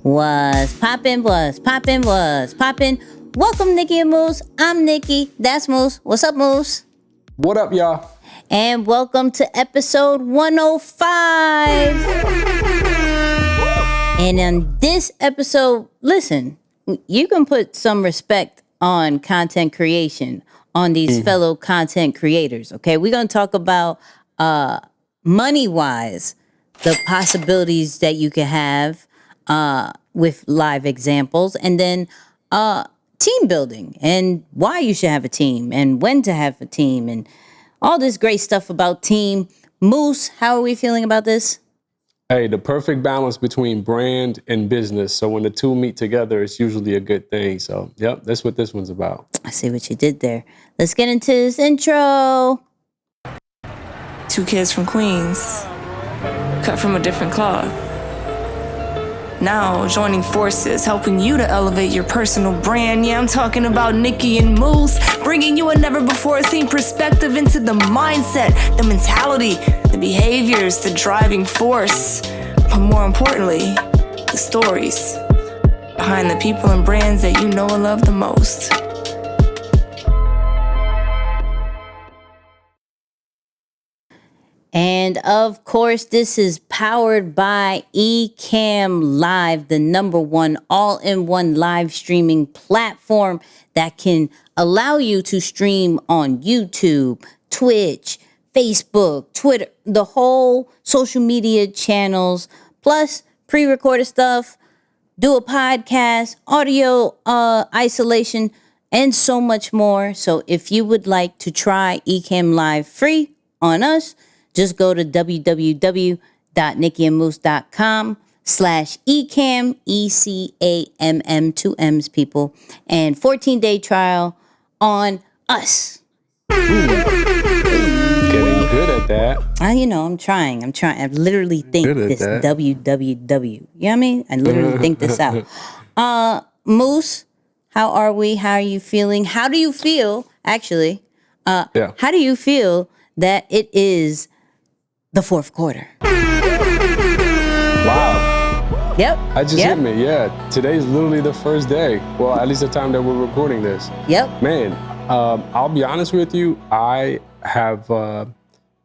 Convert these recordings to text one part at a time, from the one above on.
Was poppin', was poppin', was poppin'. Welcome, Nicky and Moose. I'm Nicky. That's Moose. What's up, Moose? What up, y'all? And welcome to episode 105. And in this episode, listen, you can put some respect on content creation, on these fellow content creators, okay? We're going to talk about money-wise, the possibilities that you can have with live examples, and then team building and why you should have a team and when to have a team and all this great stuff about team. Moose, how are we feeling about this? Hey, the perfect balance between brand and business. So when the two meet together, it's usually a good thing. So, yep, that's what this one's about. I see what you did there. Let's get into this intro. Two kids from Queens, cut from a different cloth. Now joining forces, helping you to elevate your personal brand. Yeah, I'm talking about Nicky and Moose, bringing you a never-before-seen perspective into the mindset, the mentality, the behaviors, the driving force, but more importantly, the stories behind the people and brands that you know and love the most. And of course, this is powered by ECAMM Live, the #1 all-in-one live streaming platform that can allow you to stream on YouTube, Twitch, Facebook, Twitter, the whole social media channels, plus pre-recorded stuff, do a podcast, audio isolation, and so much more. So if you would like to try ECAMM Live free on us, just go to www.nickyandmoose.com/ECAMM, ECAMM, 2 M's, people, and 14-day trial on us. Getting good at that. I'm trying. I literally think this www. You know what I mean? I literally think this out. Moose, how are we? How are you feeling? How do you feel, actually? How do you feel that it is the fourth quarter? Wow. Yep. That just hit me. Yeah. Today's literally the first day. Well, at least the time that we're recording this. Yep. Man, I'll be honest with you. I have been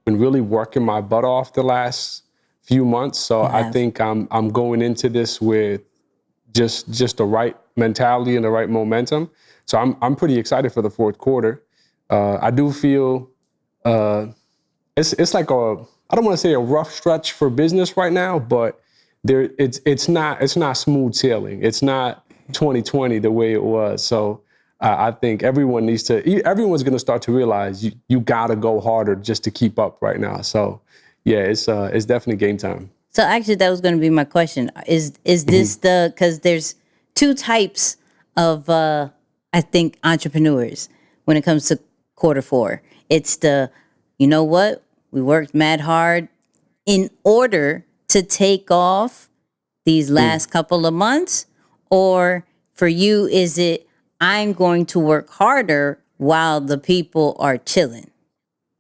really working my butt off the last few months. So I think I'm going into this with just the right mentality and the right momentum. So I'm pretty excited for the fourth quarter. I do feel it's like I don't want to say a rough stretch for business right now, but it's not smooth sailing. It's not 2020 the way it was. So I think everyone's going to start to realize you got to go harder just to keep up right now. So yeah, it's definitely game time. So actually, that was going to be my question. Is this because there's two types of I think entrepreneurs when it comes to quarter four. It's you know what? We worked mad hard in order to take off these last couple of months. Or for you, is it, I'm going to work harder while the people are chilling?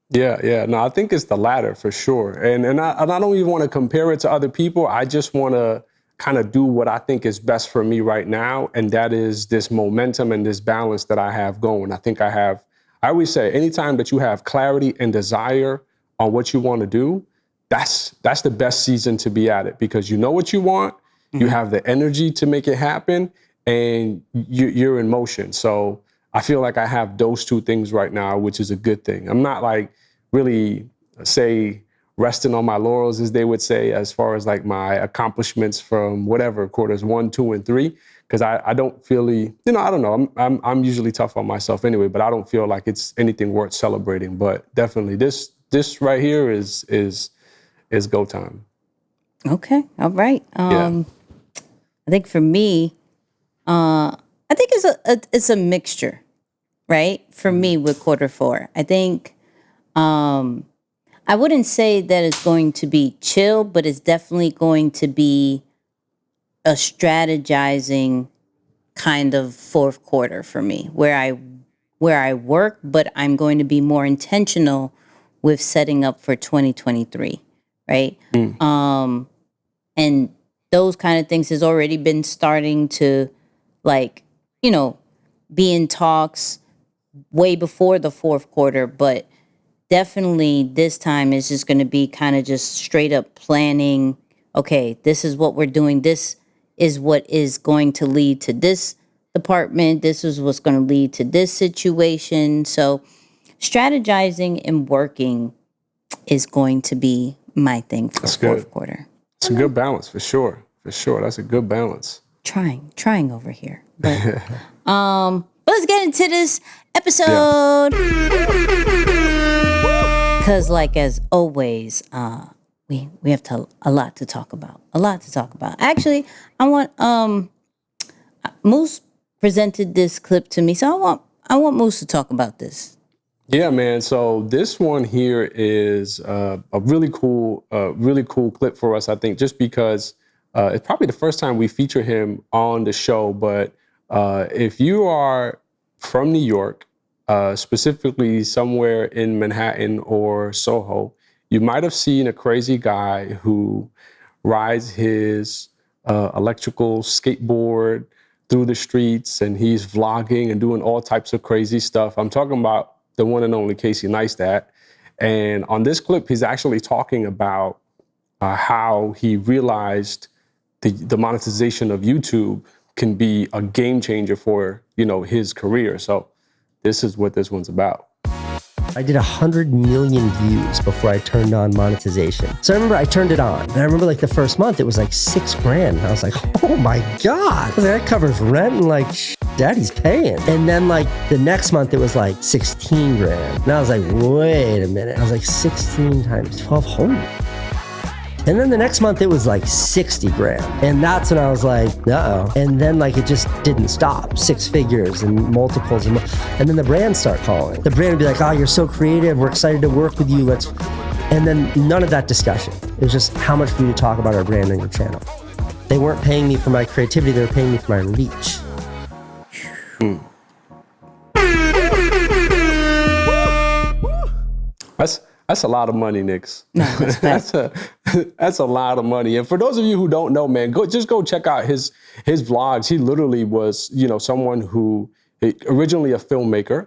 Yeah. No, I think it's the latter for sure. And I don't even want to compare it to other people. I just want to kind of do what I think is best for me right now. And that is this momentum and this balance that I have going. I always say, anytime that you have clarity and desire on what you want to do, that's the best season to be at it, because you know what you want, you have the energy to make it happen, and you're in motion. So I feel like I have those two things right now, which is a good thing. I'm not like really resting on my laurels, as they would say, as far as like my accomplishments from whatever quarters 1, 2, and 3. Because I don't feel I don't know. I'm usually tough on myself anyway, but I don't feel like it's anything worth celebrating. But definitely this right here is go time. Okay. All right. I think for me, I think it's a mixture, right? For me with quarter four, I think I wouldn't say that it's going to be chill, but it's definitely going to be a strategizing kind of fourth quarter for me, where I work, but I'm going to be more intentional with setting up for 2023, right? And those kind of things has already been starting to, like, be in talks way before the fourth quarter. But definitely this time is just going to be kind of just straight up planning. Okay, this is what we're doing. This is what is going to lead to this department. This is what's going to lead to this situation. So strategizing and working is going to be my thing for the fourth quarter. It's a good balance, for sure. For sure. That's a good balance. Trying over here. But let's get into this episode. Because like as always, we have a lot to talk about. Actually, I want Moose presented this clip to me, so I want Moose to talk about this. Yeah, man. So this one here is a really cool clip for us, I think, just because it's probably the first time we feature him on the show. But if you are from New York, specifically somewhere in Manhattan or Soho, you might have seen a crazy guy who rides his electrical skateboard through the streets, and he's vlogging and doing all types of crazy stuff. I'm talking about the one and only Casey Neistat. And on this clip, he's actually talking about how he realized the monetization of YouTube can be a game changer for, his career. So this is what this one's about. I did 100 million views before I turned on monetization. So I remember I turned it on, and I remember like the first month it was like $6,000. And I was like, oh my God. I was like, that covers rent and like daddy's paying. And then like the next month it was like 16 grand. And I was like, wait a minute. I was like 16 times 1200. And then the next month it was like 60 grand. And that's when I was like, uh-oh. And then like it just didn't stop. 6 figures and multiples. And then the brands start calling. The brand would be like, oh, you're so creative. We're excited to work with you. And then none of that discussion. It was just how much for you to talk about our brand on your channel. They weren't paying me for my creativity. They were paying me for my reach. That's a lot of money, Nix. No, that's a lot of money. And for those of you who don't know, man, go check out his vlogs. He literally was, someone who originally a filmmaker.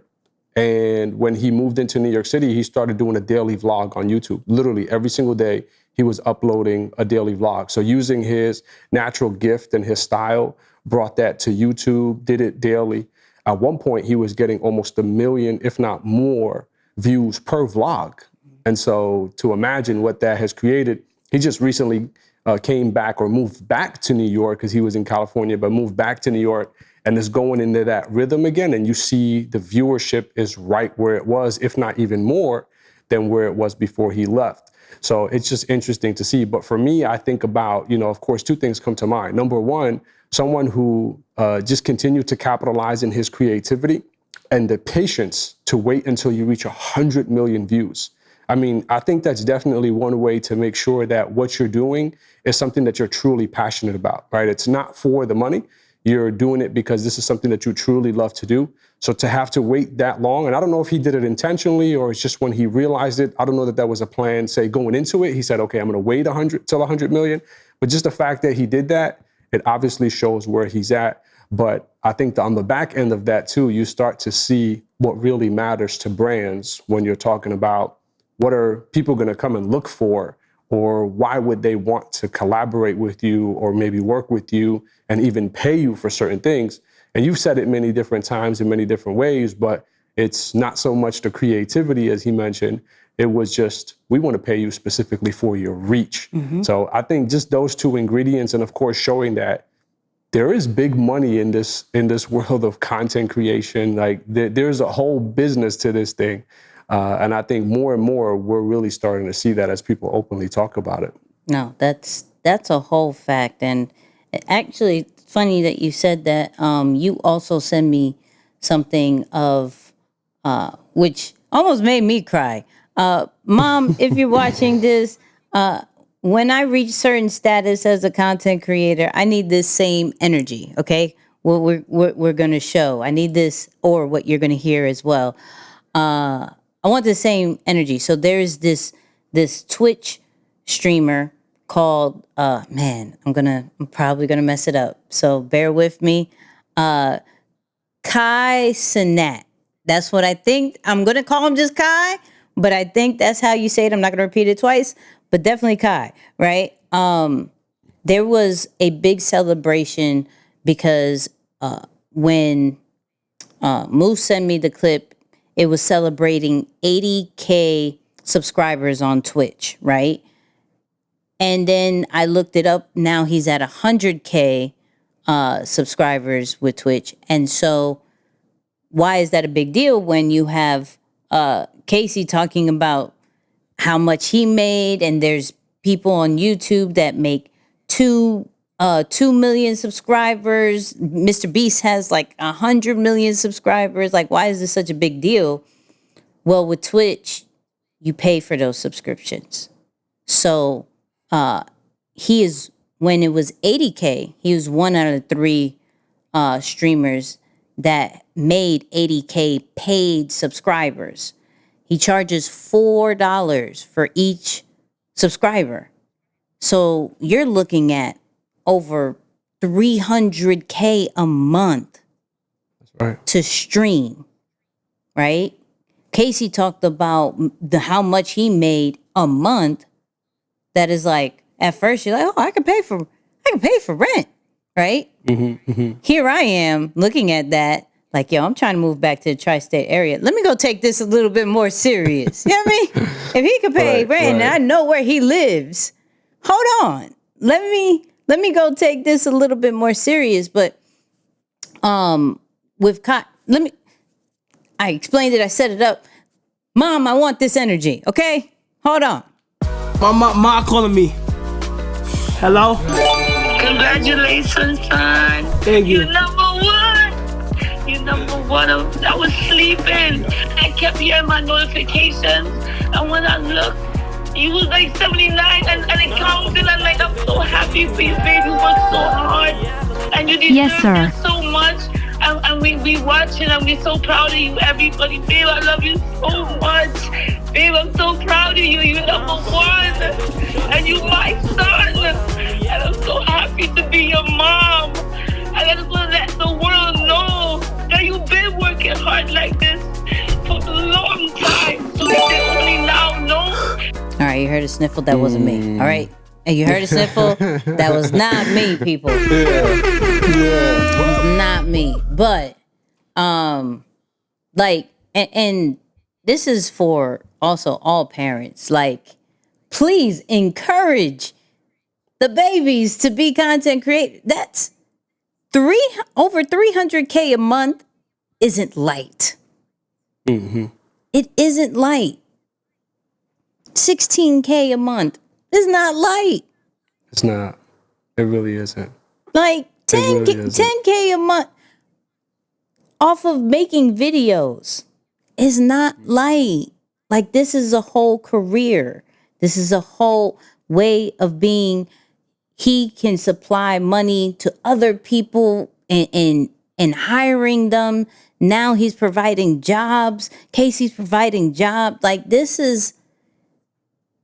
And when he moved into New York City, he started doing a daily vlog on YouTube. Literally every single day, he was uploading a daily vlog. So using his natural gift and his style, brought that to YouTube, did it daily. At one point, he was getting almost 1 million, if not more, views per vlog. And so to imagine what that has created, he just recently came back or moved back to New York because he was in California, but moved back to New York and is going into that rhythm again. And you see the viewership is right where it was, if not even more than where it was before he left. So it's just interesting to see. But for me, I think about, of course, 2 things come to mind. Number one, someone who just continued to capitalize in his creativity and the patience to wait until you reach 100 million views. I mean, I think that's definitely one way to make sure that what you're doing is something that you're truly passionate about, right? It's not for the money. You're doing it because this is something that you truly love to do. So to have to wait that long, and I don't know if he did it intentionally or it's just when he realized it, I don't know that was a plan, say, going into it. He said, okay, I'm going to wait 100 million. But just the fact that he did that, it obviously shows where he's at. But I think that on the back end of that, too, you start to see what really matters to brands when you're talking about what are people going to come and look for, or why would they want to collaborate with you or maybe work with you and even pay you for certain things. And you've said it many different times in many different ways, but it's not so much the creativity, as he mentioned. It was just, we want to pay you specifically for your reach. Mm-hmm. So I think just those 2 ingredients, and of course, showing that there is big money in this world of content creation. Like there's a whole business to this thing. And I think more and more, we're really starting to see that as people openly talk about it. No, that's a whole fact. And actually, it's funny that you said that. You also sent me something of, which almost made me cry. Mom, if you're watching this, when I reach certain status as a content creator, I need this same energy, okay? What we're going to show. I need this, or what you're going to hear as well. I want the same energy. So there's this Twitch streamer called man, I'm probably gonna mess it up. So bear with me. Kai Cenat. That's what I think. I'm gonna call him just Kai, but I think that's how you say it. I'm not gonna repeat it twice, but definitely Kai, right? There was a big celebration because when Moose sent me the clip, it was celebrating 80K subscribers on Twitch, right? And then I looked it up. Now he's at 100K subscribers with Twitch. And so why is that a big deal when you have Casey talking about how much he made, and there's people on YouTube that make 2 million subscribers. Mr. Beast has like 100 million subscribers. Like, why is this such a big deal? Well, with Twitch, you pay for those subscriptions. So he is, when it was 80K, he was 1 out of 3 streamers that made 80K paid subscribers. He charges $4 for each subscriber. So you're looking at over 300K a month to stream, right? Casey talked about how much he made a month. That is like, at first you're like, oh, I can pay for rent, right? Here I am looking at that, like, yo, I'm trying to move back to the tri-state area. Let me go take this a little bit more serious. You know what I mean? If he could pay rent and I know where he lives, hold on. Let me go take this a little bit more serious. But I explained it, I set it up. Mom, I want this energy, okay? Hold on. My calling me. Hello? Congratulations, son. Thank you. You're number one. You're number one. I was sleeping. I kept hearing my notifications. And when I looked, you was like 79 and it counted. And like, I'm so happy for you, baby. You worked so hard. And you deserve this so much. And we watching and we're so proud of you, everybody. Babe, I love you so much. Babe, I'm so proud of you. You're number one. And you my son. And I'm so happy to be your mom. And I just want to let the world know that you've been working hard like this for a long time. So that they only now know. All right, you heard a sniffle? That wasn't me. All right? And you heard a sniffle? That was not me, people. It was not me. But, like, and this is for also all parents. Like, please encourage the babies to be content creators. That's over 300K a month isn't light. It isn't light. 16K a month is not light. It's not. It really isn't. Like 10K a month off of making videos is not light. Like, this is a whole career. This is a whole way of being. He can supply money to other people and hiring them. Now he's providing jobs. Casey's providing jobs. Like, this is,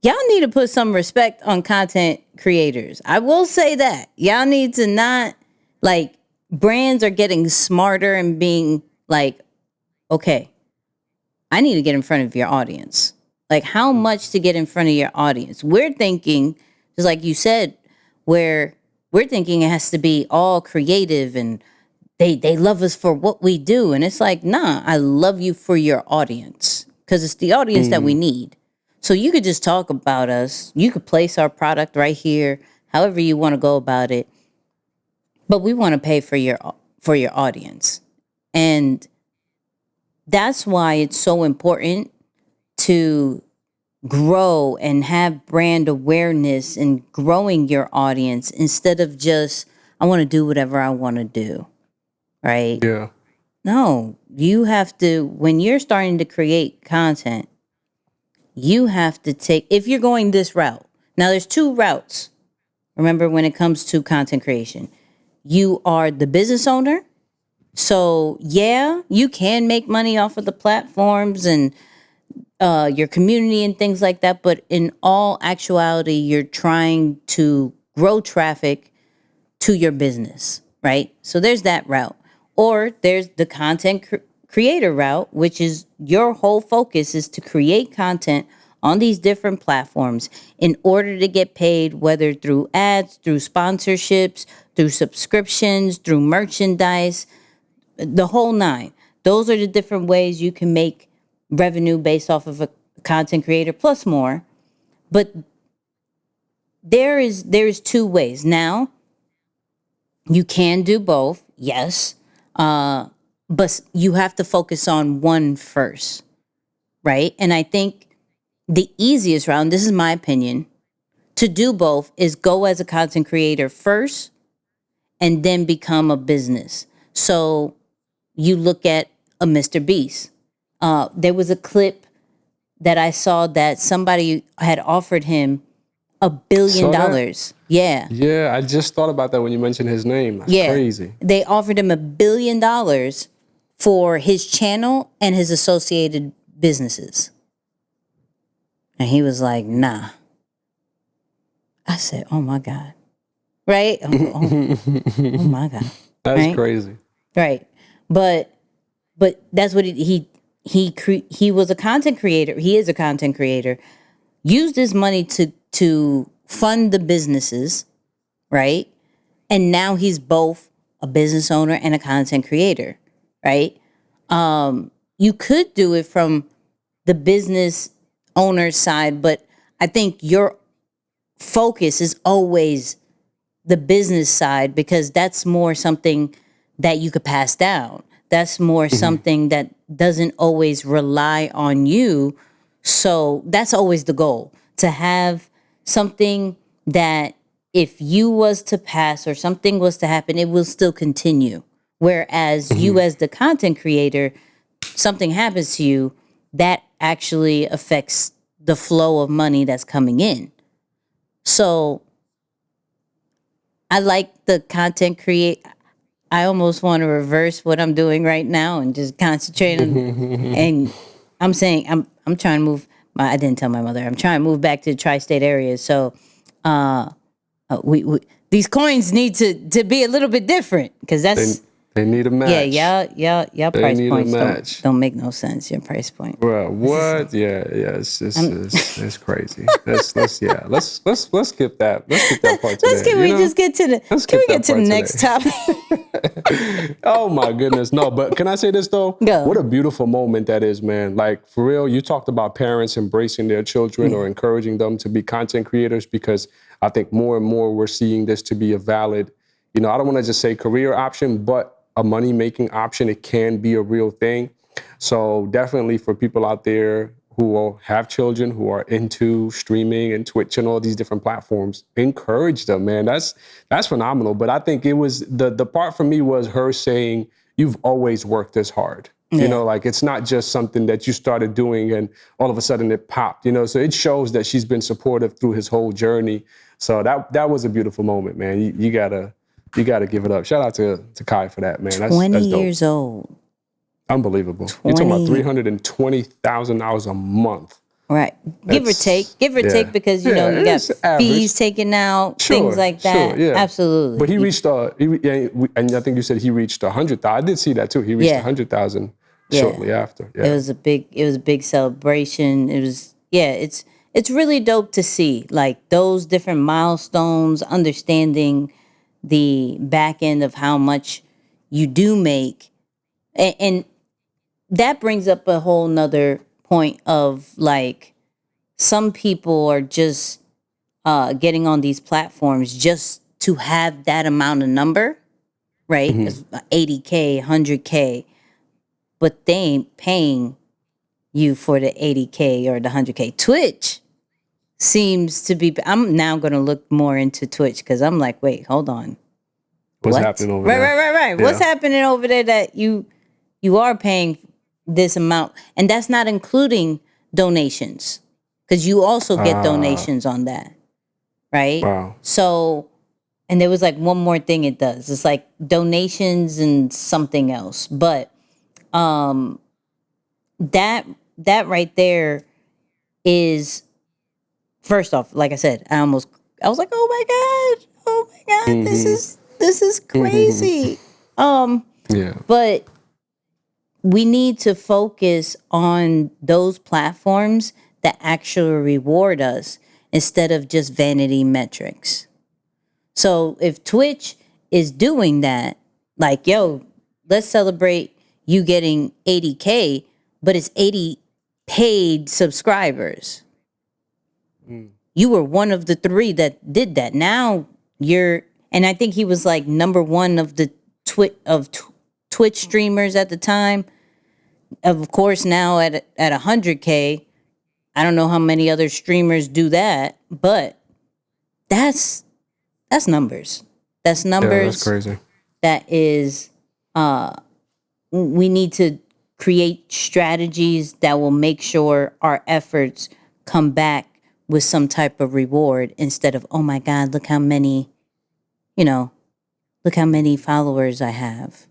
y'all need to put some respect on content creators. I will say that. Y'all need to not, like, brands are getting smarter and being like, okay, I need to get in front of your audience. Like, how much to get in front of your audience? We're thinking, just like you said, where we're thinking it has to be all creative and they love us for what we do. And it's like, nah, I love you for your audience, because it's the audience that we need. So you could just talk about us. You could place our product right here, however you want to go about it. But we want to pay for your audience. And that's why it's so important to grow and have brand awareness and growing your audience instead of just, I want to do whatever I want to do. Right? Yeah. No, you have to, when you're starting to create content, you have to take, if you're going this route. Now, there's 2 routes. Remember, when it comes to content creation, you are the business owner. So, yeah, you can make money off of the platforms and your community and things like that. But in all actuality, you're trying to grow traffic to your business, right? So there's that route. Or there's the content creator route, which is your whole focus is to create content on these different platforms in order to get paid, whether through ads, through sponsorships, through subscriptions, through merchandise, the whole nine. Those are the different ways you can make revenue based off of a content creator plus more. But there's two ways. Now, you can do both, yes, but you have to focus on one first, right? And I think the easiest route, and this is my opinion, to do both is go as a content creator first and then become a business. So you look at a Mr. Beast. There was a clip that I saw that somebody had offered him $1 billion. Yeah. Yeah, I just thought about that when you mentioned his name. That's crazy. They offered him $1 billion for his channel and his associated businesses. And he was like, nah. I said, oh my God. Right? Oh my God. That's right? crazy. Right. But that's what he was a content creator. He is a content creator. Used his money to fund the businesses, right? And now he's both a business owner and a content creator, right? You could do it from the business owner's side, but I think your focus is always the business side because that's more something that you could pass down. That's more something that doesn't always rely on you. So that's always the goal, to have something that if you was to pass or something was to happen, it will still continue. Whereas you as the content creator, something happens to you, that actually affects the flow of money that's coming in. So I like the content create. I almost want to reverse what I'm doing right now and just concentrate on. And I'm saying I'm trying to move. I didn't tell my mother. I'm trying to move back to the tri-state area. So we these coins need to be a little bit different because that's. They need a match. Yeah, y'all price points don't make no sense. Your price point. Well, what? Yeah, it's crazy. Let's skip that. Let's skip that part today. Can we get to the next topic? Oh my goodness, no. But can I say this though? Go. What a beautiful moment that is, man. Like for real, you talked about parents embracing their children or encouraging them to be content creators because I think more and more we're seeing this to be a valid, I don't want to just say career option, but a money-making option. It can be a real thing. So definitely for people out there who have children who are into streaming and Twitch and all these different platforms, encourage them, man. That's phenomenal. But I think it was the part for me was her saying, you've always worked this hard. Yeah. Like it's not just something that you started doing and all of a sudden it popped, so it shows that she's been supportive through his whole journey. So that was a beautiful moment, man. You gotta give it up. Shout out to Kai for that, man. That's 20 dope. years old. Unbelievable. You're talking about $320,000 a month. Right. Give or take because, you got fees taken out, things like that. Sure, yeah. Absolutely. But he reached, and I think you said he reached 100,000. I did see that too. He reached 100,000 shortly after. Yeah. It was a big celebration. It was, it's really dope to see like those different milestones, understanding the back end of how much you do make. And that brings up a whole nother point of like, some people are just getting on these platforms just to have that amount of number, right? 80K, 100K, but they ain't paying you for the 80K or the 100K. Twitch seems to be, I'm now going to look more into Twitch because I'm like, wait, hold on. What's happening over there? Right. Yeah. What's happening over there that you are paying this amount? And that's not including donations because you also get donations on that, right? Wow. So, and there was like one more thing it does. It's like donations and something else. But that right there is, first off, like I said, I was like, oh my God, this is crazy. Yeah. But we need to focus on those platforms that actually reward us instead of just vanity metrics. So if Twitch is doing that, like, yo, let's celebrate you getting 80K, but it's 80 paid subscribers. You were one of the 3 that did that. Now and I think he was like number 1 of the Twitch streamers at the time. Of course, now at 100K, I don't know how many other streamers do that, but that's numbers. That's numbers. Yeah, that's crazy. That is, we need to create strategies that will make sure our efforts come back with some type of reward instead of, oh my God, look how many followers I have.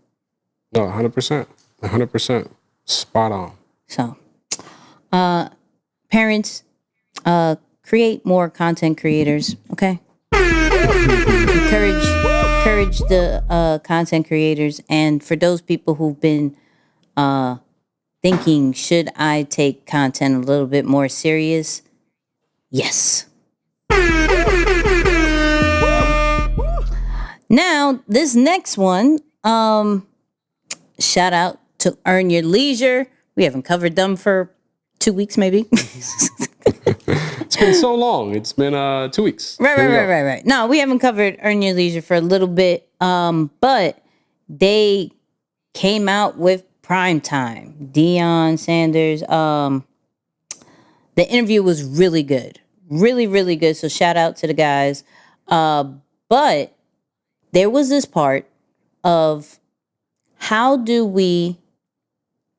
No, 100%. 100%. Spot on. So, parents, create more content creators, okay? Encourage the content creators. And for those people who've been thinking, should I take content a little bit more serious? Yes. Now, this next one, shout out to Earn Your Leisure. We haven't covered them for 2 weeks, maybe. It's been so long. It's been 2 weeks. Right. No, we haven't covered Earn Your Leisure for a little bit. But they came out with Prime Time. Deion Sanders. The interview was really good. Really, really good. So shout out to the guys. But there was this part of how do we,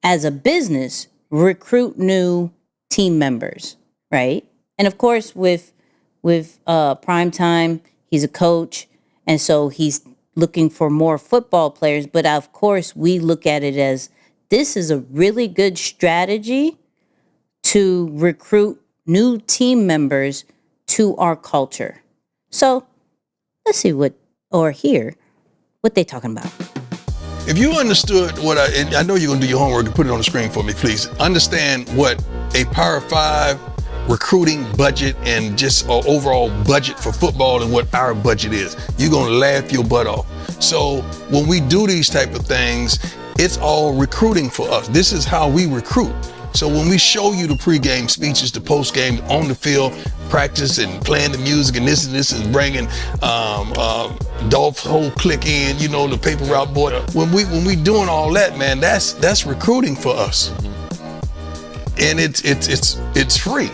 as a business, recruit new team members, right? And of course, with Prime Time, he's a coach, and so he's looking for more football players. But of course, we look at it as this is a really good strategy to recruit new team members to our culture. So let's see hear what they're talking about. If you understood and I know you're gonna do your homework and put it on the screen for me, please. Understand what a Power 5 recruiting budget and just overall budget for football and what our budget is. You're gonna laugh your butt off. So when we do these type of things, it's all recruiting for us. This is how we recruit. So when we show you the pregame speeches, the postgame on the field, practice and playing the music and this is bringing Dolph's whole clique in, the paper route boy. When we doing all that, man, that's recruiting for us, and it's free.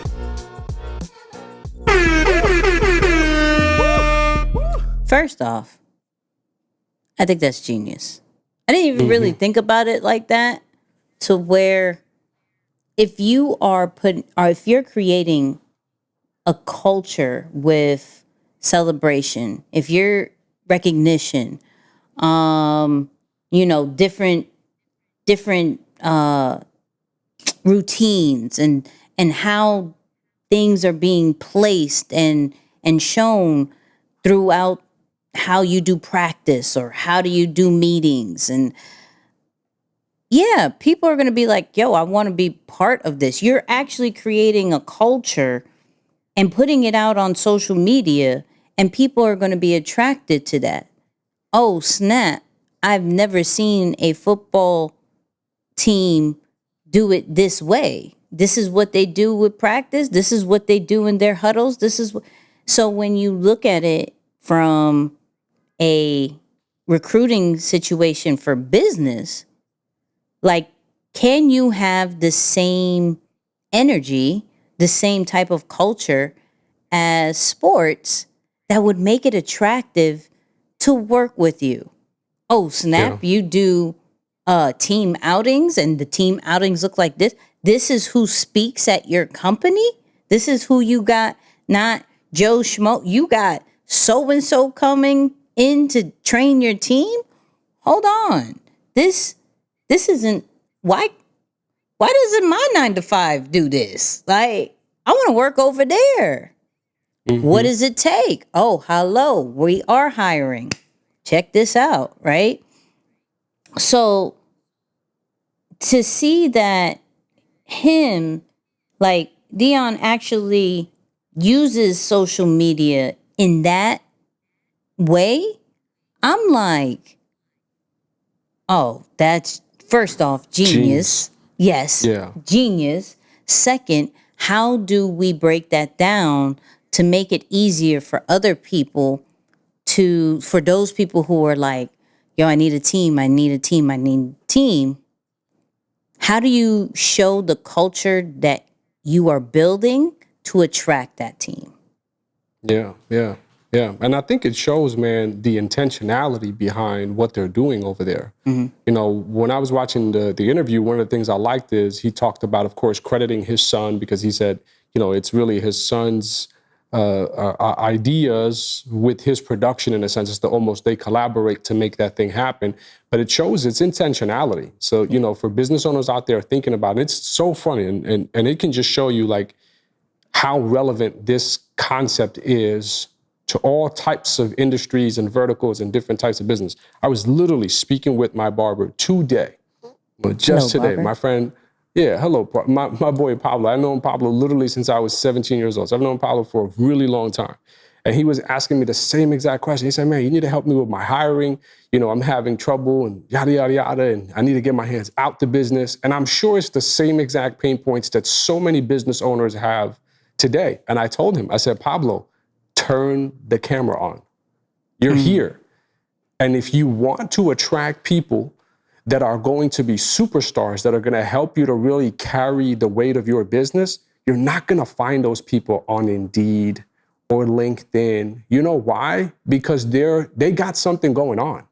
First off, I think that's genius. I didn't even really think about it like that, to where if you're creating a culture with celebration, if you're recognition, different routines and how things are being placed and shown throughout how you do practice or how do you do meetings. And yeah, people are going to be like, yo, I want to be part of this. You're actually creating a culture and putting it out on social media, and people are going to be attracted to that. Oh, snap. I've never seen a football team do it this way. This is what they do with practice. This is what they do in their huddles. So when you look at it from a recruiting situation for business, like, can you have the same energy, the same type of culture as sports that would make it attractive to work with you? Oh, snap, You do team outings, and the team outings look like this. This is who speaks at your company. This is who you got, not Joe Schmo. You got so-and-so coming in to train your team. Hold on. This isn't, why doesn't my 9 to 5 do this? Like, I want to work over there. What does it take? Oh, hello, we are hiring. Check this out, right? So to see that him, like Dion actually uses social media in that way, I'm like, oh, that's first off, genius. Yes, Yeah. genius. Second, how do we break that down to make it easier for other people for those people who are like, yo, I need a team, I need a team, I need a team. How do you show the culture that you are building to attract that team? Yeah, yeah, yeah. And I think it shows, man, the intentionality behind what they're doing over there. You know, when I was watching the interview, one of the things I liked is he talked about, of course, crediting his son, because he said, you know, it's really his son's ideas with his production, in a sense. It's they collaborate to make that thing happen. But it shows its intentionality. So, you know, for business owners out there thinking about it, it's so funny. And it can just show you, like, how relevant this concept is to all types of industries and verticals and different types of business. I was literally speaking with my barber today, just Hello, today. barber. My friend, hello, my boy Pablo. I've known Pablo literally since I was 17 years old. So I've known Pablo for a really long time. And he was asking me the same exact question. He said, man, you need to help me with my hiring. You know, I'm having trouble and yada, yada, yada. And I need to get my hands out the business. And I'm sure it's the same exact pain points that so many business owners have today. And I told him, I said, Pablo, turn the camera on. You're here. And if you want to attract people that are going to be superstars, that are going to help you to really carry the weight of your business, you're not going to find those people on Indeed or LinkedIn. You know why? Because they got something going on.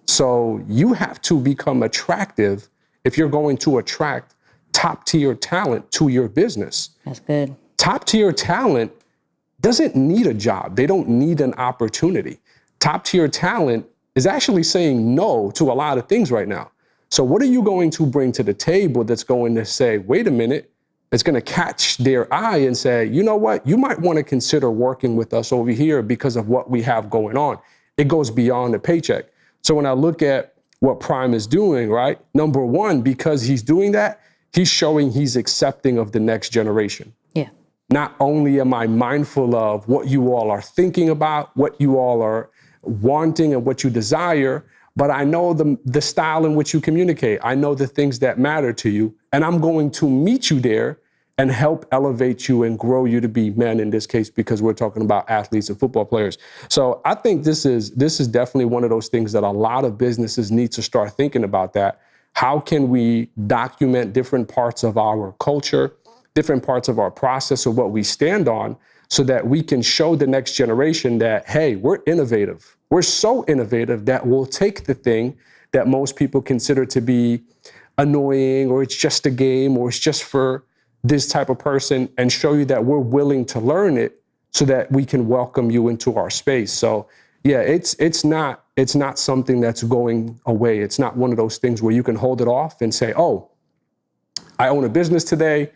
So you have to become attractive if you're going to attract top tier talent to your business. That's good. Top tier talent doesn't need a job. They don't need an opportunity. Top tier talent is actually saying no to a lot of things right now. So what are you going to bring to the table that's going to say, wait a minute, it's going to catch their eye and say, you know what, you might want to consider working with us over here because of what we have going on. It goes beyond the paycheck. So when I look at what Prime is doing, right, number one, because he's doing that, he's showing he's accepting of the next generation. Yeah. Not only am I mindful of what you all are thinking about, what you all are wanting and what you desire, but I know the style in which you communicate. I know the things that matter to you, and I'm going to meet you there and help elevate you and grow you to be men in this case, because we're talking about athletes and football players. So I think this is definitely one of those things that a lot of businesses need to start thinking about. That how can we document different parts of our culture, different parts of our process of what we stand on, so that we can show the next generation that, hey, we're innovative. We're so innovative that we'll take the thing that most people consider to be annoying, or it's just a game, or it's just for this type of person, and show you that we're willing to learn it so that we can welcome you into our space. So yeah, it's not something that's going away. It's not one of those things where you can hold it off and say, oh, I own a business today.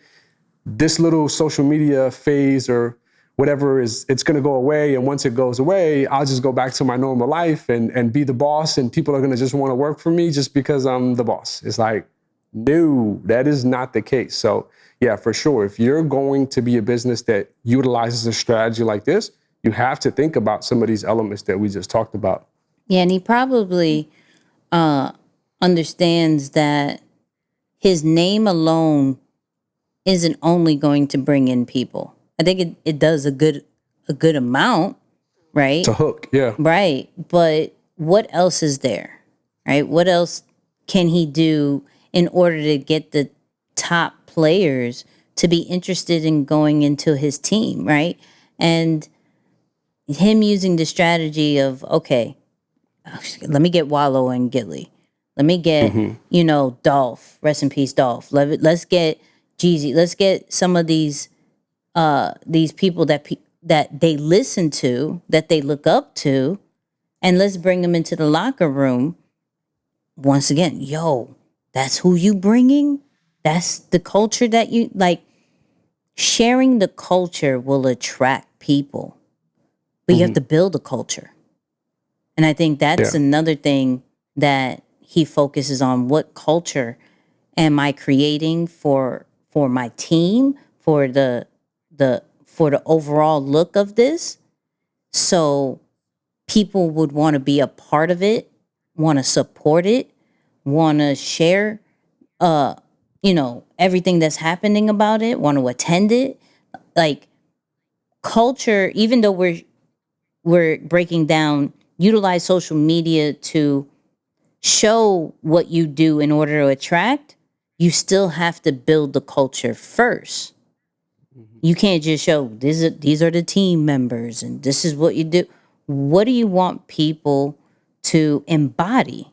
This little social media phase or whatever it's going to go away. And once it goes away, I'll just go back to my normal life and be the boss. And people are going to just want to work for me just because I'm the boss. It's like, no, that is not the case. So yeah, for sure. If you're going to be a business that utilizes a strategy like this, you have to think about some of these elements that we just talked about. Yeah, and he probably understands that his name alone isn't only going to bring in people. I think it does a good amount, right? It's a hook, yeah. Right. But what else is there? Right? What else can he do in order to get the top players to be interested in going into his team, right? And him using the strategy of, okay, let me get Wallow and Gilly. Let me get, Dolph. Rest in peace, Dolph. Let's get Jeezy. Let's get some of these people that they listen to, that they look up to, and let's bring them into the locker room. Once again, yo, that's who you bringing? That's the culture that you like. sharing the culture will attract people, but you have to build a culture. And I think that's another thing that he focuses on. What culture am I creating for my team, for the overall look of this? So people would want to be a part of it, want to support it, want to share everything that's happening about it, want to attend it. Like culture, even though we're breaking down, utilize social media to show what you do in order to attract, you still have to build the culture first. You can't just show these are the team members and this is what you do. What do you want people to embody?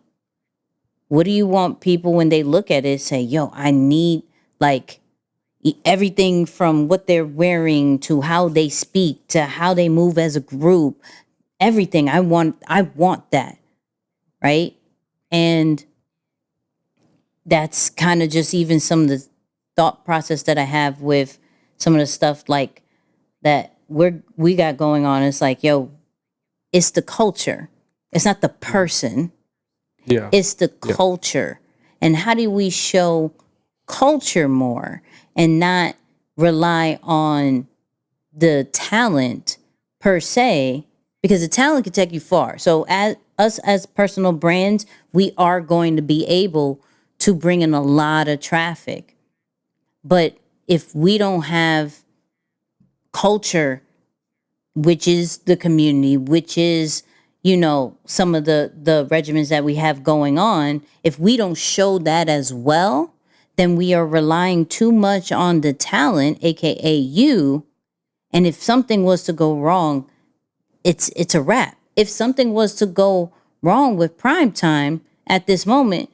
What do you want people when they look at it say, yo, I need like everything from what they're wearing to how they speak to how they move as a group, everything. I want that, right? And that's kind of just even some of the thought process that I have with some of the stuff like that we got going on. It's like, yo, it's the culture. It's not the person. Yeah. It's the culture. And how do we show culture more and not rely on the talent per se? Because the talent can take you far. So as personal brands, we are going to be able to bring in a lot of traffic. But if we don't have culture, which is the community, which is, some of the regimens that we have going on, if we don't show that as well, then we are relying too much on the talent, aka you. And if something was to go wrong, it's a wrap. If something was to go wrong with prime time at this moment,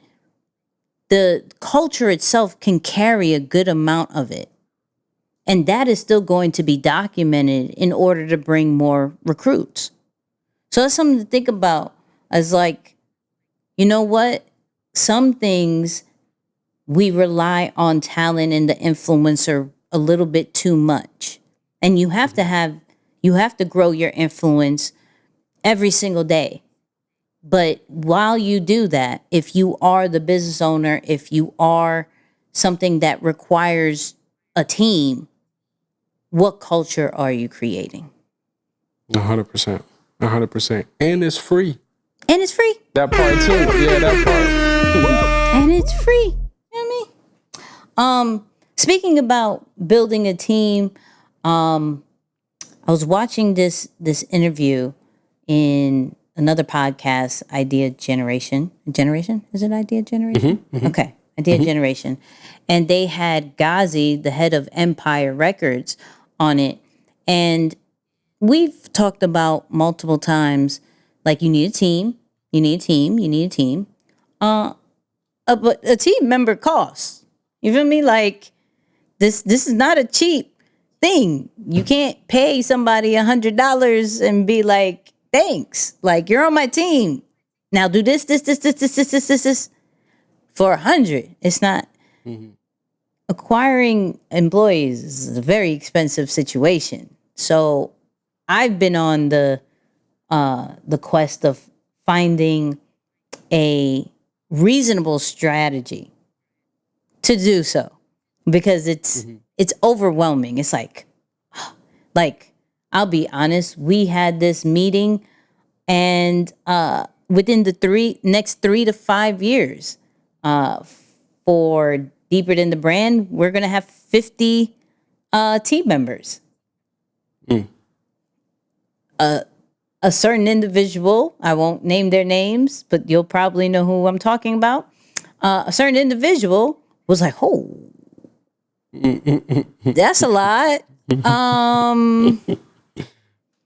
the culture itself can carry a good amount of it. And that is still going to be documented in order to bring more recruits. So that's something to think about as like, you know what? Some things we rely on talent and the influencer a little bit too much. And you have to grow your influence every single day. But while you do that, if you are the business owner, if you are something that requires a team, what culture are you creating? 100%. 100%. And it's free. And it's free. That part too. Yeah, that part. And it's free. You know what I mean? Speaking about building a team, I was watching this interview in another podcast, Idea Generation. Is it Idea Generation? Okay. Idea Generation. And they had Ghazi, the head of Empire Records, on it. And we've talked about multiple times, like you need a team. But a team member costs. You feel me? Like this is not a cheap thing. You can't pay somebody $100 and be like, thanks. Like, you're on my team. Now do this for $100. It's not. Acquiring employees is a very expensive situation. So I've been on the quest of finding a reasonable strategy to do so, because it's overwhelming. It's like I'll be honest, we had this meeting, and within the next 3 to 5 years, for Deeper Than the Brand, we're gonna have 50 team members. A certain individual, I won't name their names, but you'll probably know who I'm talking about. A certain individual was like, "Oh, that's a lot,"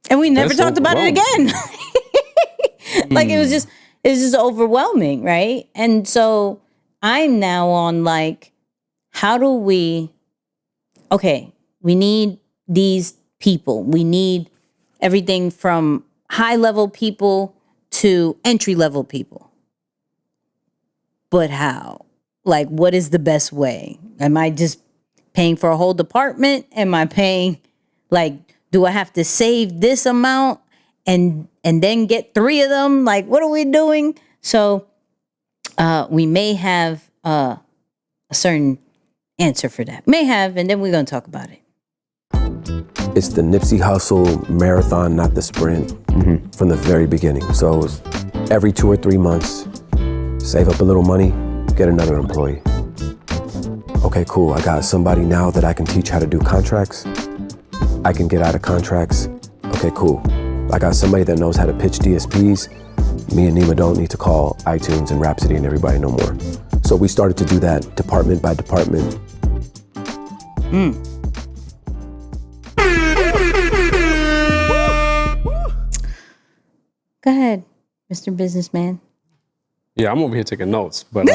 and we never talked about it again. Like it was just overwhelming, right? And so I'm now on like, how do we? Okay, we need these people. We need everything from high level people to entry level people. But how? Like, what is the best way? Am I just paying for a whole department? Am I paying, like, do I have to save this amount and then get 3 of them? Like, what are we doing? So we may have a certain answer for that. May have, and then we're going to talk about it. It's the Nipsey Hussle marathon, not the sprint, from the very beginning. So it was every 2 or 3 months, save up a little money, get another employee. Okay, cool. I got somebody now that I can teach how to do contracts. I can get out of contracts. Okay, cool. I got somebody that knows how to pitch DSPs. Me and Nima don't need to call iTunes and Rhapsody and everybody no more. So we started to do that department by department. Go ahead, Mr. Businessman. Yeah, I'm over here taking notes, but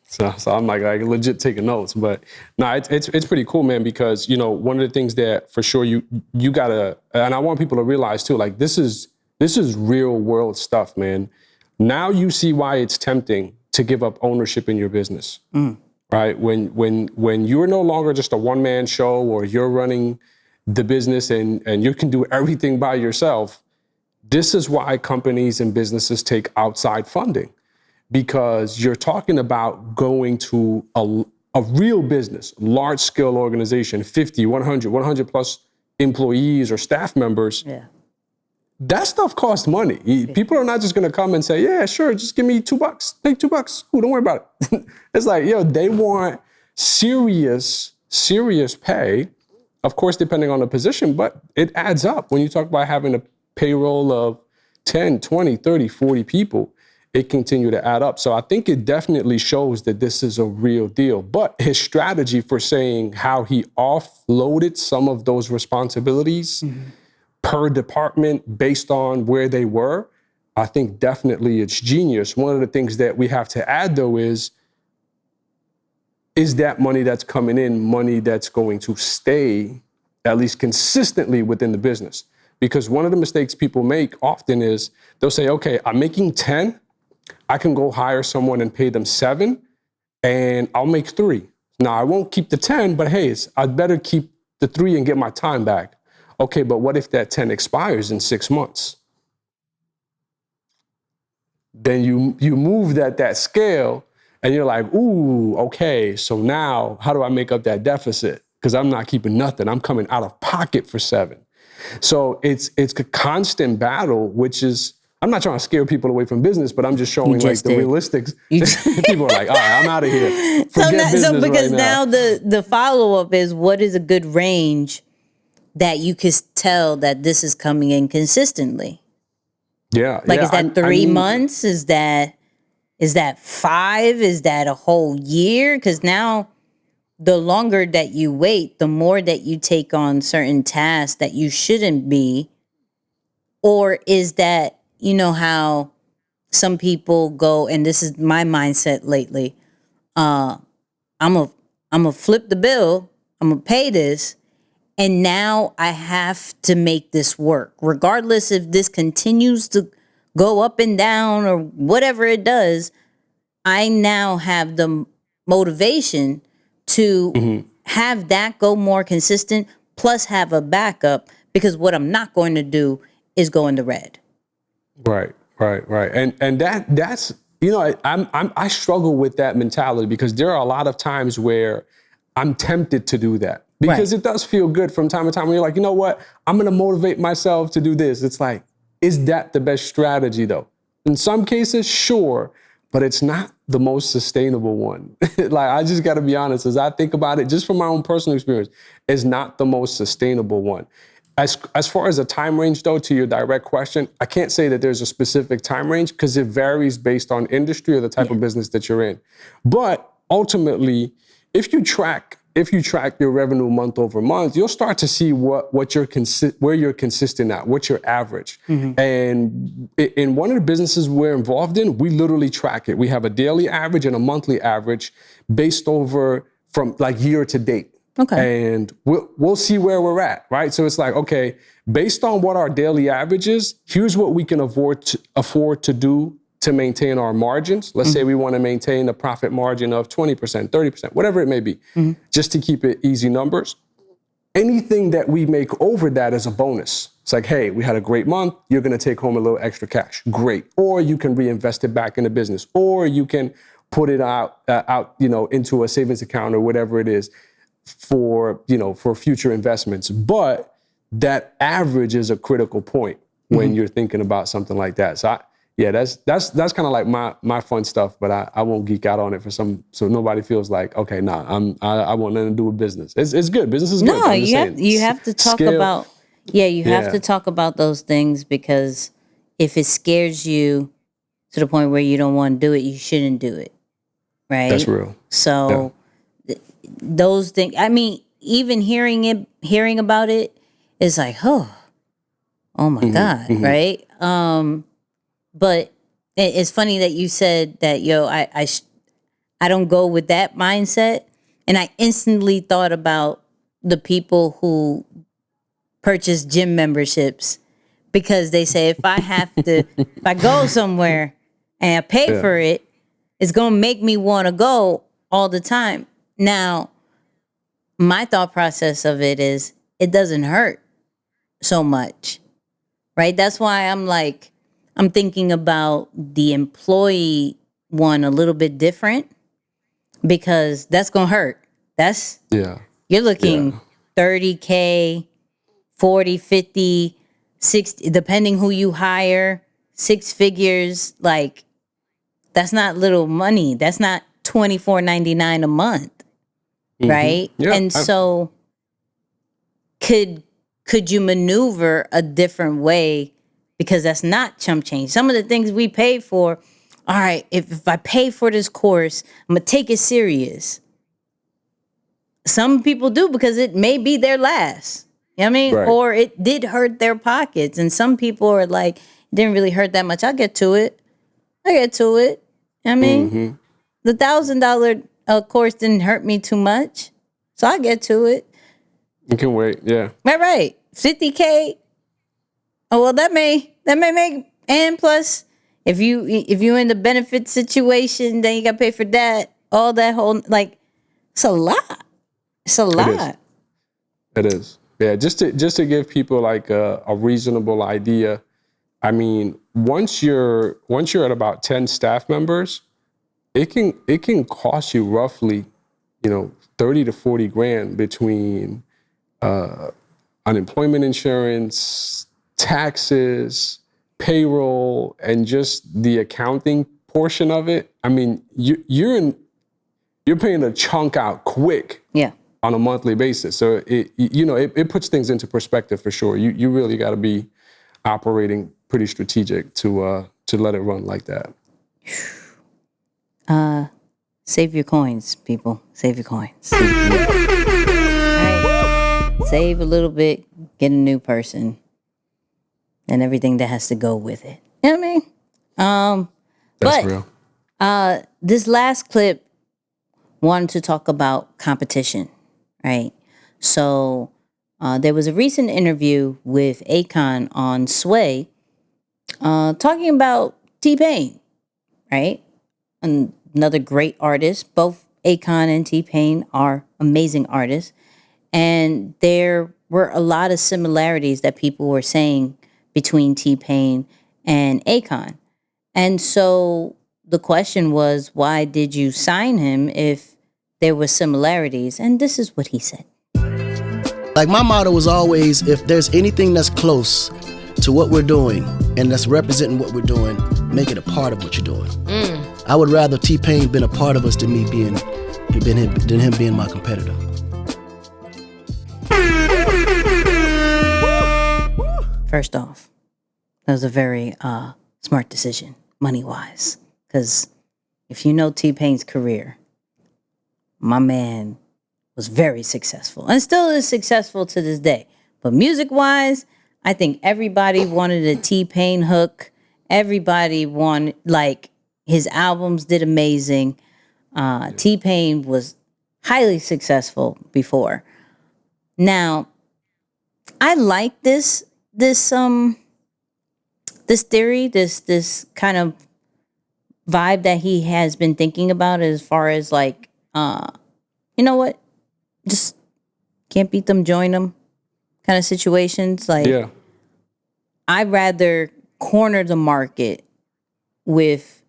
so I'm like legit taking notes. But no, it's pretty cool, man, because you know one of the things that for sure you gotta, and I want people to realize too, like this is real world stuff, man. Now you see why it's tempting to give up ownership in your business, right? When you're no longer just a one-man show or you're running the business and you can do everything by yourself. This is why companies and businesses take outside funding, because you're talking about going to a real business, large scale organization, 50, 100 plus employees or staff members. Yeah. That stuff costs money. People are not just going to come and say, yeah, sure, just give me $2. Take $2. Cool, don't worry about it. It's like, they want serious pay, of course, depending on the position, but it adds up. When you talk about having a payroll of 10, 20, 30, 40 people, it continue to add up. So I think it definitely shows that this is a real deal. But his strategy for saying how he offloaded some of those responsibilities per department based on where they were, I think definitely it's genius. One of the things that we have to add though is that money that's coming in money that's going to stay at least consistently within the business? Because one of the mistakes people make often is they'll say, okay, I'm making 10, I can go hire someone and pay them 7, and I'll make 3. Now, I won't keep the 10, but hey, I'd better keep the 3 and get my time back. Okay, but what if that 10 expires in 6 months? Then you move that scale, and you're like, ooh, okay, so now how do I make up that deficit? Because I'm not keeping nothing. I'm coming out of pocket for 7. So it's a constant battle, which is, I'm not trying to scare people away from business, but I'm just showing like the realistics. People are like, all right, I'm out of here. So because now the follow-up is, what is a good range that you could tell that this is coming in consistently? Yeah. Like, is that 3 months? Is that 5? Is that a whole year? Because now the longer that you wait, the more that you take on certain tasks that you shouldn't be. Or is that, you know how some people go, and this is my mindset lately, I'm gonna flip the bill, I'm gonna pay this, and now I have to make this work. Regardless if this continues to go up and down or whatever it does, I now have the motivation to have that go more consistent, plus have a backup, because what I'm not going to do is go in the red. Right. And that's, I struggle with that mentality, because there are a lot of times where I'm tempted to do that, because it does feel good from time to time when you're like, you know what, I'm going to motivate myself to do this. It's like, is that the best strategy though? In some cases, sure, but it's not the most sustainable one. Like, I just got to be honest, as I think about it, just from my own personal experience, it's not the most sustainable one. As far as a time range, though, to your direct question, I can't say that there's a specific time range, because it varies based on industry or the type of business that you're in. But ultimately, if you track your revenue month over month, you'll start to see where you're consistent at, what's your average. And in one of the businesses we're involved in, we literally track it. We have a daily average and a monthly average based over from like year to date. Okay. And we'll see where we're at, right? So it's like, okay, based on what our daily average is, here's what we can afford to do to maintain our margins. Let's say we want to maintain a profit margin of 20%, 30%, whatever it may be, just to keep it easy numbers. Anything that we make over that is a bonus. It's like, hey, we had a great month. You're going to take home a little extra cash. Great. Or you can reinvest it back in the business, or you can put it out, into a savings account or whatever it is for future investments. But that average is a critical point when you're thinking about something like that. So that's kind of like my fun stuff, but I won't geek out on it so nobody feels like, okay, I want nothing to do with business. It's good. Business is good. No, you have to talk about, have to talk about those things, because if it scares you to the point where you don't want to do it, you shouldn't do it. Right? That's real. So those things, I mean, even hearing about it is like, oh my God, right? But it's funny that you said that, I don't go with that mindset. And I instantly thought about the people who purchase gym memberships, because they say if I go somewhere and I pay for it, it's going to make me want to go all the time. Now, my thought process of it is it doesn't hurt so much, right? That's why I'm thinking about the employee one a little bit different, because that's going to hurt. You're looking 30K, 40, 50, 60, depending who you hire, 6 figures. Like, that's not little money. That's not $24.99 a month, right? Yeah, and so could you maneuver a different way? Because that's not chump change. Some of the things we pay for, all right, if I pay for this course, I'm going to take it serious. Some people do because it may be their last. You know what I mean? Right. Or it did hurt their pockets. And some people are like, it didn't really hurt that much. I'll get to it. You know what I mean? The $1,000 course didn't hurt me too much. So I'll get to it. You can wait, yeah. Right. 50K. Oh, well, that may make, and plus, if you in the benefit situation, then you got to pay for that. All that whole, like, it's a lot. It's a lot. It is. Yeah, just to give people like a reasonable idea. I mean, once you're at about 10 staff members, it can cost you roughly, 30 to 40 grand between unemployment insurance, taxes, payroll, and just the accounting portion of it. I mean, you're paying a chunk out quick. Yeah. On a monthly basis. So it puts things into perspective for sure. You really got to be operating pretty strategic to let it run like that. Save your coins, people. Save your coins. All right. Save a little bit, get a new person, and everything that has to go with it. You know what I mean? That's real. This last clip wanted to talk about competition. Right. So there was a recent interview with Akon on Sway talking about T-Pain, right? Another great artist. Both Akon and T-Pain are amazing artists. And there were a lot of similarities that people were saying between T-Pain and Akon. And so the question was, why did you sign him if there were similarities? And this is what he said. Like, my motto was always, if there's anything that's close to what we're doing and that's representing what we're doing, make it a part of what you're doing. I would rather T-Pain been a part of us than him being my competitor. First off, that was a very smart decision, money-wise. Because if you know T-Pain's career, my man was very successful and still is successful to this day. But music-wise, I think everybody wanted a T-Pain hook. Everybody wanted, like, his albums did amazing. T-Pain was highly successful before. Now, I like this theory, this kind of vibe that he has been thinking about as far as like, you know what, just can't beat them, join them kind of situations. Like, Yeah. I'd rather corner the market with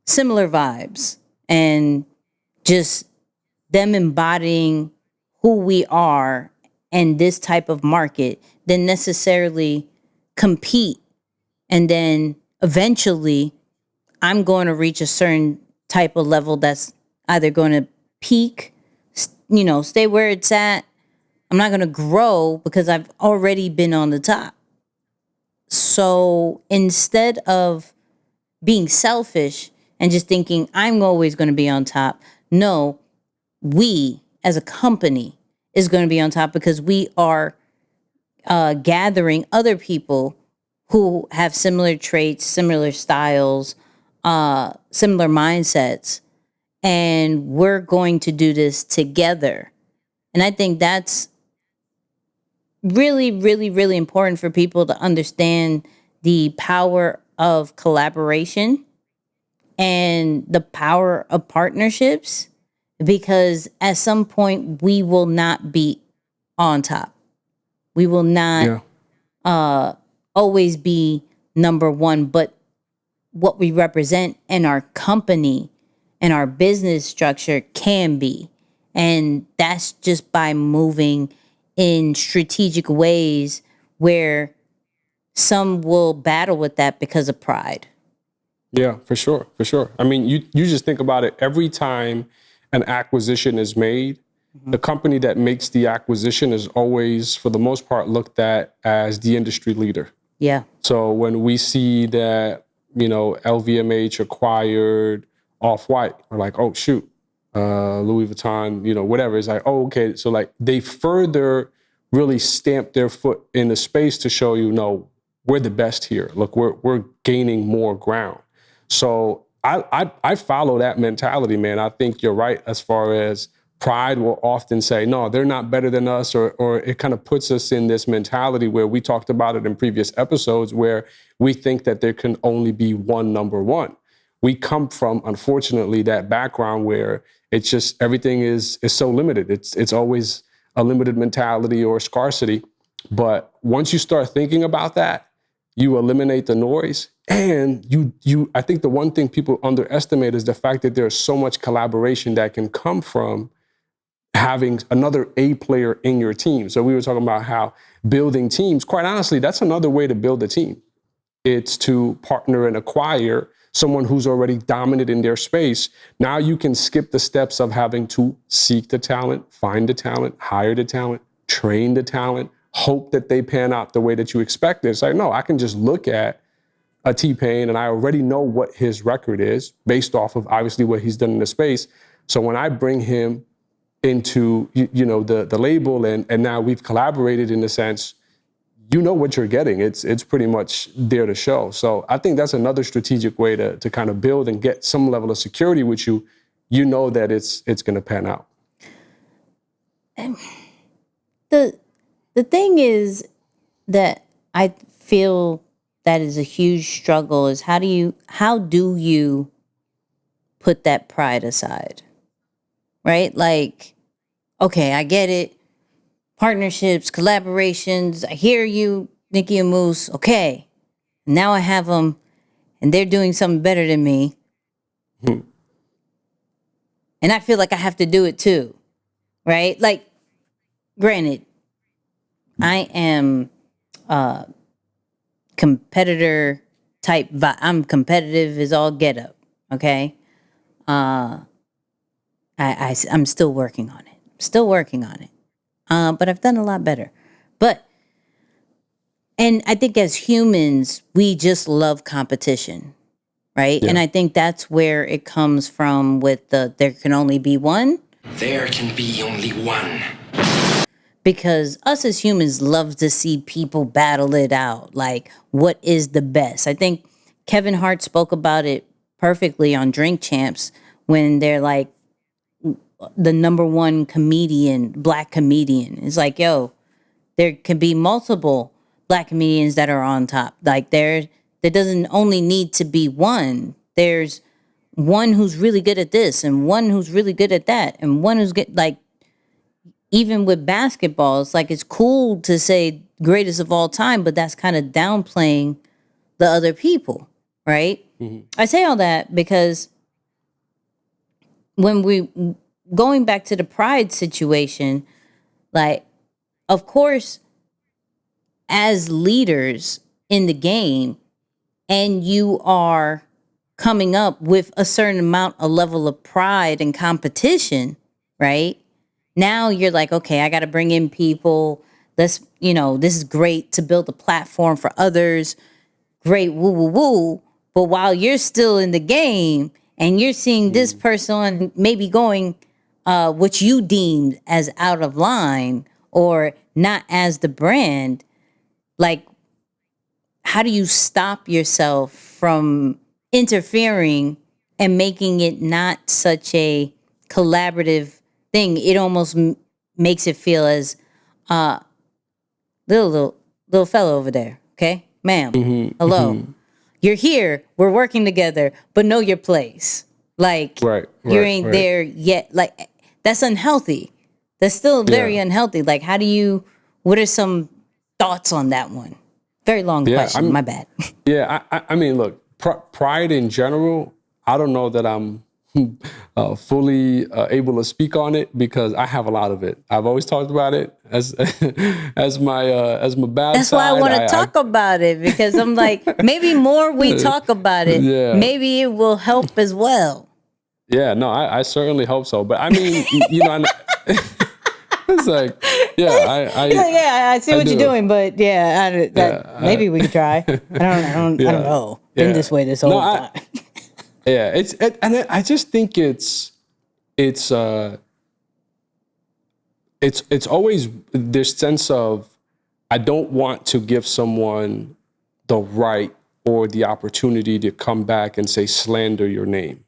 similar vibes and just them embodying who we are and this type of market than necessarily compete. And then eventually I'm going to reach a certain type of level that's either going to peak, stay where it's at. I'm not going to grow because I've already been on the top. So instead of being selfish and just thinking I'm always going to be on top, no, we as a company is going to be on top because we are gathering other people who have similar traits, similar styles, similar mindsets, and we're going to do this together. And I think that's really, really, really important for people to understand the power of collaboration and the power of partnerships, because at some point we will not be on top. We will not always be number one, but what we represent in our company and our business structure can be. And that's just by moving in strategic ways where some will battle with that because of pride. Yeah, for sure, for sure. I mean, you just think about it. Every time an acquisition is made, the company that makes the acquisition is always, for the most part, looked at as the industry leader. Yeah. So when we see that, LVMH acquired Off-White, we're like, oh, shoot, Louis Vuitton, whatever. It's like, oh, okay. So like they further really stamp their foot in the space to show you, no, we're the best here. Look, we're gaining more ground. So I follow that mentality, man. I think you're right as far as pride will often say, no, they're not better than us, or it kind of puts us in this mentality where we talked about it in previous episodes where we think that there can only be one number one. We come from, unfortunately, that background where it's just everything is so limited. It's always a limited mentality or scarcity. But once you start thinking about that, you eliminate the noise. And I think the one thing people underestimate is the fact that there's so much collaboration that can come from having another A player in your team. So we were talking about how building teams, quite honestly, that's another way to build a team. It's to partner and acquire someone who's already dominant in their space. Now you can skip the steps of having to seek the talent, find the talent, hire the talent, train the talent, hope that they pan out the way that you expect. It's like, no, I can just look at a T-Pain and I already know what his record is based off of obviously what he's done in the space. So when I bring him into the label and now we've collaborated in a sense, what you're getting. It's pretty much there to show. So I think that's another strategic way to kind of build and get some level of security with you. You know that it's going to pan out. And the thing is that I feel that is a huge struggle is how do you put that pride aside? Right? Like, okay, I get it. Partnerships, collaborations. I hear you, Nicky and Moose. Okay, now I have them, and they're doing something better than me. And I feel like I have to do it too, right? Like, granted, I am competitor type. I'm competitive as all get up. Okay, I'm still working on it. But I've done a lot better. And I think as humans, we just love competition, right? Yeah. And I think that's where it comes from with there can only be one. There can be only one. Because us as humans love to see people battle it out. Like, what is the best? I think Kevin Hart spoke about it perfectly on Drink Champs when they're like, the number one black comedian. It's like, yo, there can be multiple black comedians that are on top. Like there doesn't only need to be one. There's one who's really good at this and one who's really good at that and one who's good, like, even with basketball, it's like it's cool to say greatest of all time, but that's kind of downplaying the other people, right? I say all that because when we going back to the pride situation, like, of course, as leaders in the game, and you are coming up with a certain amount, a level of pride and competition, right? Now you're like, okay, I got to bring in people. This is great to build a platform for others. Great, woo, woo, woo. But while you're still in the game and you're seeing this person maybe going what you deemed as out of line or not as the brand, like, how do you stop yourself from interfering and making it not such a collaborative thing? It almost makes it feel as little fellow over there, okay, ma'am, hello, you're here, we're working together, but know your place. Like, you ain't there yet. Like, that's unhealthy. That's still very unhealthy. Like, what are some thoughts on that one? Very long question, my bad. I mean, look, pride in general, I don't know that I'm fully able to speak on it because I have a lot of it. I've always talked about it as my bad That's side. why I want to talk about it, because I'm like, maybe more we talk about it, maybe it will help as well. Yeah, no, I certainly hope so. But I mean, it's like, I see what you're doing, but maybe we could try. I don't know. Been this way this whole time. I just think it's always this sense of, I don't want to give someone the right or the opportunity to come back and say slander your name.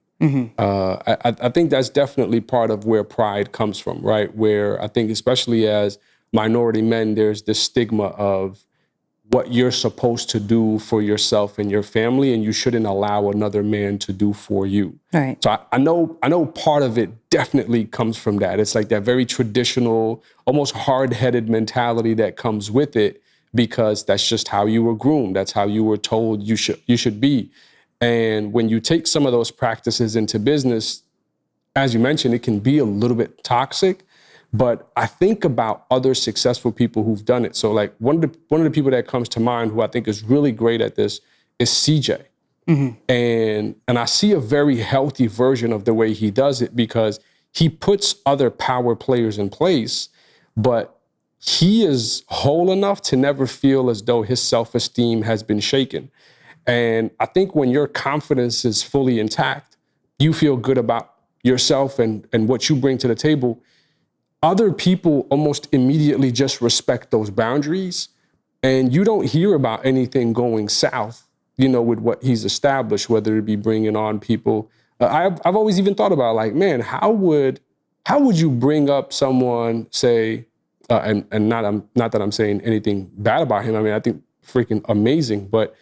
I think that's definitely part of where pride comes from, right? Where I think, especially as minority men, there's this stigma of what you're supposed to do for yourself and your family, and you shouldn't allow another man to do for you. Right. So I know part of it definitely comes from that. It's like that very traditional, almost hard-headed mentality that comes with it, because that's just how you were groomed. That's how you were told you should be. And when you take some of those practices into business, as you mentioned, it can be a little bit toxic. But I think about other successful people who've done it. So, like, one of the people that comes to mind who I think is really great at this is CJ. And I see a very healthy version of the way he does it, because he puts other power players in place, but he is whole enough to never feel as though his self-esteem has been shaken. And I think when your confidence is fully intact, you feel good about yourself and what you bring to the table. Other people almost immediately just respect those boundaries, and you don't hear about anything going south, with what he's established, whether it be bringing on people. I've always even thought about, like, man, how would you bring up someone, say, and not that I'm saying anything bad about him. I mean, I think freaking amazing, but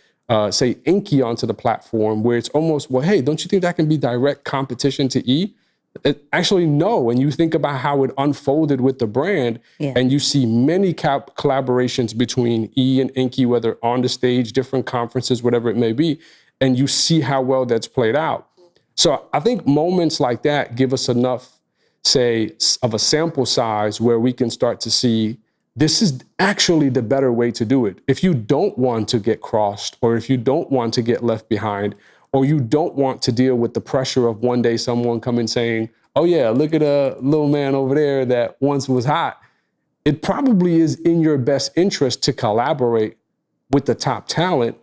say Nicky onto the platform, where it's almost, well, hey, don't you think that can be direct competition to E? Actually, no. When you think about how it unfolded with the brand, and you see many collaborations between E and Nicky, whether on the stage, different conferences, whatever it may be, and you see how well that's played out. So I think moments like that give us enough, say, of a sample size where we can start to see this is actually the better way to do it. If you don't want to get crossed, or if you don't want to get left behind, or you don't want to deal with the pressure of one day someone coming saying, oh yeah, look at a little man over there that once was hot, it probably is in your best interest to collaborate with the top talent.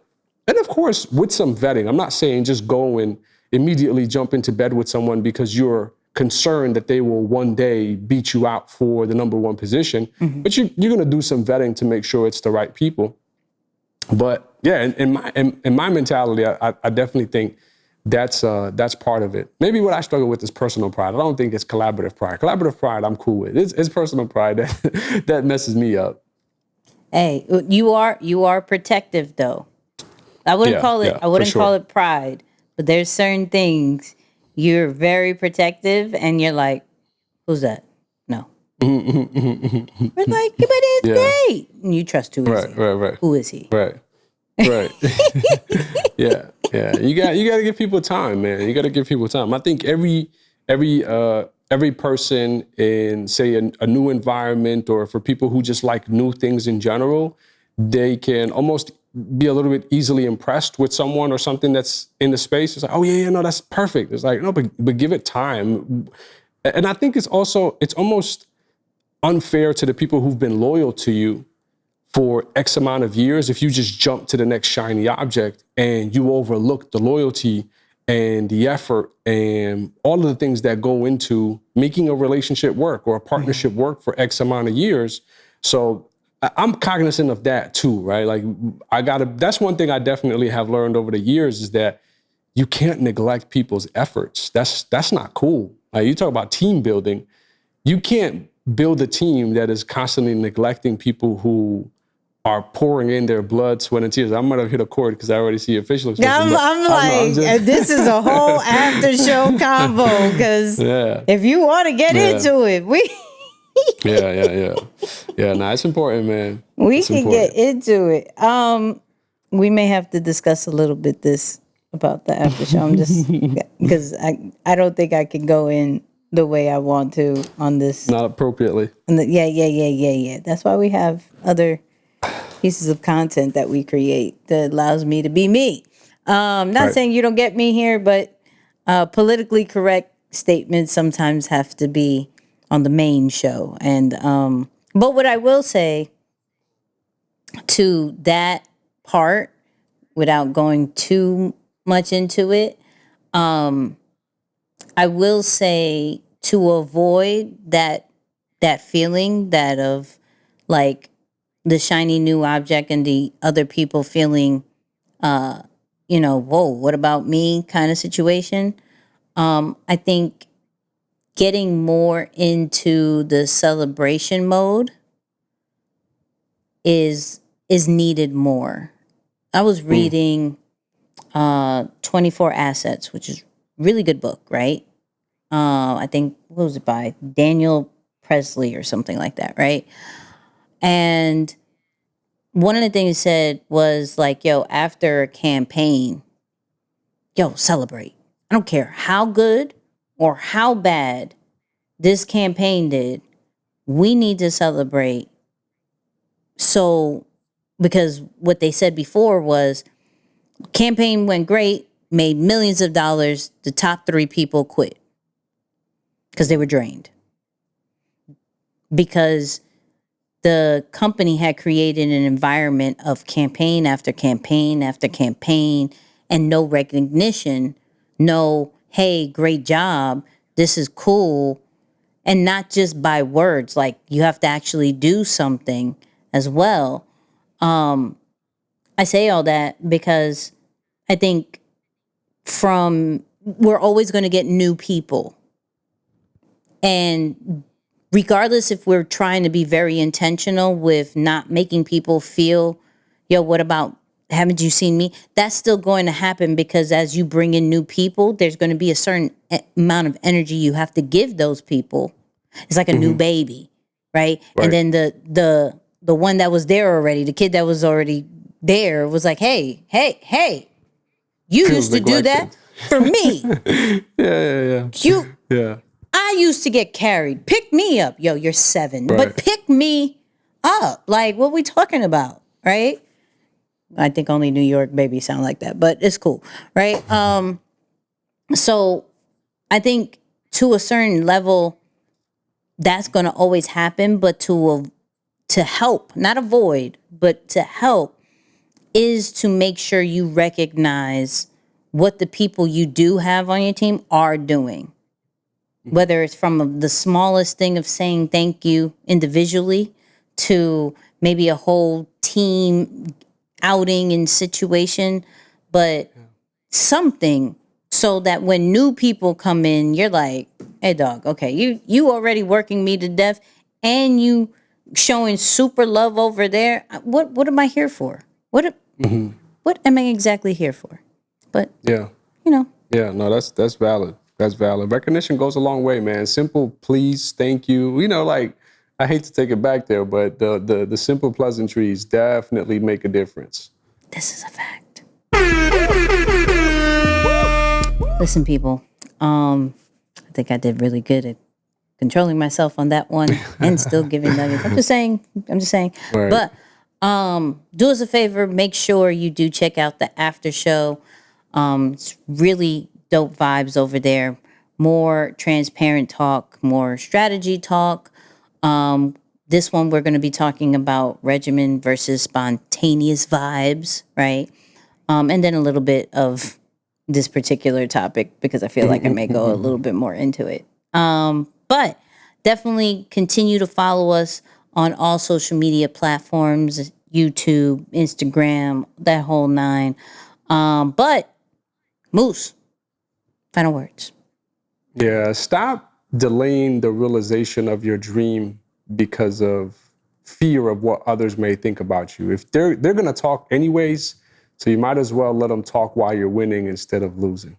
And of course, with some vetting. I'm not saying just go and immediately jump into bed with someone because you're concerned that they will one day beat you out for the number one position. But you're going to do some vetting to make sure it's the right people. But yeah, in my mentality, I definitely think that's part of it. Maybe what I struggle with is personal pride. I don't think it's collaborative pride. Collaborative pride, I'm cool with. It's personal pride that messes me up. Hey, you are protective though. I wouldn't call it pride, but there's certain things you're very protective, and you're like, "Who's that?" No. We're like, "But it's great." And you trust who is he? Right. Who is he? Right. Yeah. You got to give people time, man. You got to give people time. I think every person in, say, a new environment, or for people who just like new things in general, they can almost be a little bit easily impressed with someone or something that's in the space. It's like, oh yeah, no, that's perfect. It's like, no, but give it time. And I think it's almost unfair to the people who've been loyal to you for X amount of years if you just jump to the next shiny object and you overlook the loyalty and the effort and all of the things that go into making a relationship work or a partnership work for X amount of years. So I'm cognizant of that too, right? Like that's one thing I definitely have learned over the years, is that you can't neglect people's efforts. That's not cool. Like, you talk about team building. You can't build a team that is constantly neglecting people who are pouring in their blood, sweat, and tears. I'm gonna hit a chord because I already see your facial expression. I'm like, this is a whole after show combo, because if you want to get into it, Nah, it's important, man. We can get into it. We may have to discuss a little bit about the after show. I'm just because I don't think I can go in the way I want to on this. Not appropriately. Yeah. That's why we have other pieces of content that we create that allows me to be me. Not saying you don't get me here, but politically correct statements sometimes have to be on the main show. And but what I will say to that part, without going too much into it, I will say, to avoid that feeling that of like the shiny new object and the other people feeling, whoa, what about me kind of situation. I think getting more into the celebration mode is needed more. I was reading 24 Assets, which is a really good book, right? I think, what was it by? Daniel Presley or something like that, right? And one of the things he said was like, after a campaign, celebrate. I don't care how good or how bad this campaign did. We need to celebrate. So, because what they said before was, campaign went great, made millions of dollars. The top 3 people quit because they were drained. Because the company had created an environment of campaign after campaign after campaign and no recognition, no, hey, great job, this is cool, and not just by words, like you have to actually do something as well. I say all that because I think we're always going to get new people. And regardless if we're trying to be very intentional with not making people feel, what about, haven't you seen me? That's still going to happen, because as you bring in new people, there's going to be a certain amount of energy you have to give those people. It's like a new baby, right? And then the one that was there already, the kid that was already there was like, hey, you used to do that for me. I used to get carried. Pick me up. You're 7, but pick me up. Like, what we talking about, right? I think only New York babies sound like that, but it's cool, right? So I think to a certain level, that's going to always happen, but to help, not avoid, but to help, is to make sure you recognize what the people you do have on your team are doing. Whether it's from the smallest thing of saying thank you individually to maybe a whole team outing and situation, but something, so that when new people come in, you're like, hey dog, okay, you already working me to death and you showing super love over there. What am I here for? What am I exactly here for? But no, that's valid. That's valid. Recognition goes a long way, man. Simple please, thank you. You know, like, I hate to take it back there, but the simple pleasantries definitely make a difference. This is a fact. Listen, people, I think I did really good at controlling myself on that one and still giving nuggets. I'm just saying. Right. But do us a favor, make sure you do check out the after show. It's really dope vibes over there. More transparent talk, more strategy talk. This one we're going to be talking about regimen versus spontaneous vibes, right? And then a little bit of this particular topic because I feel like I may go a little bit more into it. But definitely continue to follow us on all social media platforms, YouTube, Instagram, that whole nine. But Moose, final words. Yeah, stop delaying the realization of your dream because of fear of what others may think about you. If they're going to talk anyways, so you might as well let them talk while you're winning instead of losing.